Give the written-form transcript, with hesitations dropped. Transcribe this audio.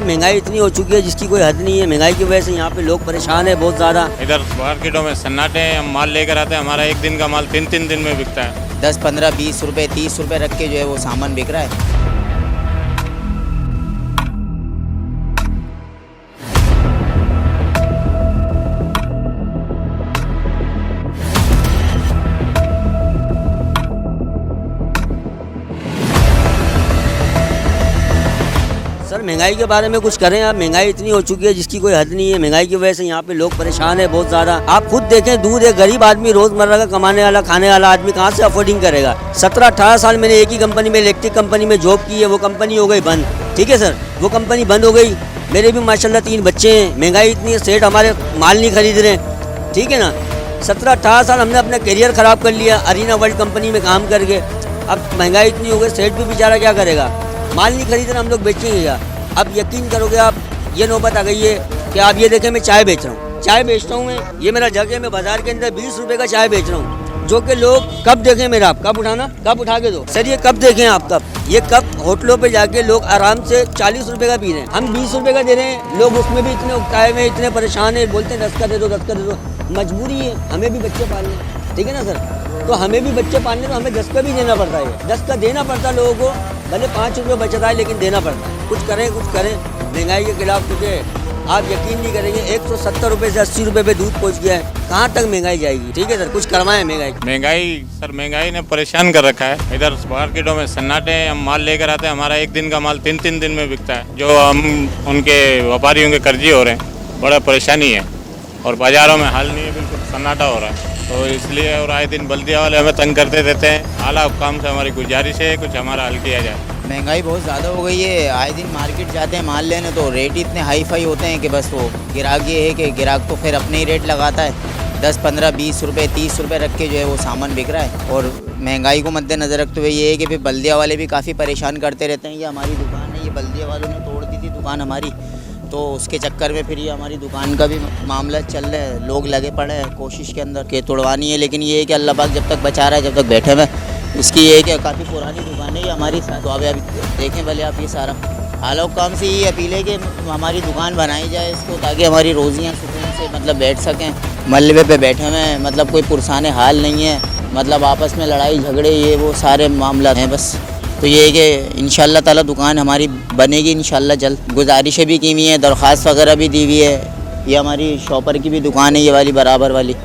महंगाई इतनी हो चुकी है जिसकी कोई हद नहीं है। महंगाई की वजह से यहाँ पे लोग परेशान है बहुत ज़्यादा। इधर मार्केटों में सन्नाटे हैं, हम माल लेकर आते हैं, हमारा एक दिन का माल 3-3 दिन में बिकता है। 10, 15, 20 रुपए 30 रुपए रख के जो है वो सामान बिक रहा है। सर महंगाई के बारे में कुछ करें आप। महंगाई इतनी हो चुकी है जिसकी कोई हद नहीं है। महंगाई की वजह से यहाँ पे लोग परेशान है बहुत ज़्यादा। आप खुद देखें, दूध एक गरीब आदमी, रोज़मर्रा का कमाने वाला खाने वाला आदमी कहाँ से अफोर्डिंग करेगा। 17-18 साल मैंने एक ही कंपनी में, इलेक्ट्रिक कंपनी में जॉब की है। वो कंपनी हो गई बंद, ठीक है सर, वो कंपनी बंद हो गई। मेरे भी माशाल्लाह 3 बच्चे हैं। महंगाई इतनी है, सेठ हमारे माल नहीं खरीद रहे, ठीक है ना। 17-18 साल हमने अपना करियर ख़राब कर लिया अरीना वर्ल्ड कंपनी में काम करके। अब महंगाई इतनी हो गई, सेठ भी बेचारा क्या करेगा, माल नहीं खरीद रहे, हम लोग बेचेंगे क्या। अब यकीन करोगे आप, ये नौबत आ गई है कि आप ये देखें, मैं चाय बेच रहा हूँ, चाय बेचता हूँ मैं, ये मेरा जग है, मैं बाजार के अंदर 20 रुपए का चाय बेच रहा हूँ, जो कि लोग कब देखें मेरा, आप कब उठाना, कब उठा के दो सर, ये कब देखें आप, कब ये कब होटलों पे जाके लोग आराम से 40 रुपए का पी रहे हैं, हम 20 रुपए का दे रहे हैं। लोग उसमें भी इतने उकताए हुए, इतने परेशान है, बोलते हैं 10 का दे दो, 10 का दे दो। मजबूरी है, हमें भी बच्चे पालने, ठीक है ना सर, तो हमें भी बच्चे पालने, तो हमें 10 का भी देना पड़ता है। 10 का देना पड़ता है लोगों को, भले 5 रुपये बचत आए लेकिन देना पड़ता है। कुछ करें, कुछ करें महंगाई के खिलाफ, क्योंकि आप यकीन नहीं करेंगे 170 रुपये से 80 रुपये पे दूध पहुंच गया है। कहाँ तक महंगाई जाएगी, ठीक है सर, कुछ करवाएं महंगाई ने परेशान कर रखा है। इधर मार्केटों में सन्नाटे हैं, हम माल लेकर आते हैं, हमारा एक दिन का माल 3-3 दिन में बिकता है। जो हम उनके व्यापारियों के कर्जी हो रहे हैं, बड़ा परेशानी है, और बाज़ारों में हाल नहीं है, बिल्कुल सन्नाटा हो रहा है। तो इसलिए और आए दिन बल्दिया वाले हमें तंग करते रहते हैं। आला हुक्काम से हमारी गुजारिश है, कुछ हमारा हल किया जाए। महंगाई बहुत ज़्यादा हो गई है। आए दिन मार्केट जाते हैं माल लेने तो रेट इतने हाई फाई होते हैं कि बस वो गिराक ये है कि गिराक तो फिर अपने ही रेट लगाता है। 10, 15, 20 रुपए 30 रुपए रख के जो है वो सामान बिक रहा है। और महंगाई को मद्देनज़र रखते हुए ये है कि फिर बल्दिया वाले भी काफ़ी परेशान करते रहते हैं। ये हमारी दुकान है, ये बल्दिया वालों ने तोड़ दी थी दुकान हमारी, तो उसके चक्कर में फिर ये हमारी दुकान का भी मामला चल रहा है। लोग लगे पड़े हैं कोशिश के अंदर के तोड़वानी है, लेकिन ये है कि अल्लाह पाक जब तक बचा रहा है, जब तक बैठे हुए। इसकी ये है कि काफ़ी पुरानी दुकान है ये हमारी, तो अभी देखें भले आप ये सारा हालों काम से ये अपील है कि हमारी दुकान बनाई जाए इसको, ताकि हमारी रोज़ियाँ सुकून से मतलब बैठ सकें। मलबे पे बैठे हुए हैं, मतलब कोई पुरसाने हाल नहीं है, मतलब आपस में लड़ाई झगड़े ये वो सारे मामला हैं बस। तो ये है कि इंशाअल्लाह ताला दुकान हमारी बनेगी इंशाअल्लाह जल्द। गुजारिशें भी की हुई हैं, दरख्वास्त वगैरह भी दी हुई है। ये हमारी शॉपर की भी दुकान है, ये वाली बराबर वाली।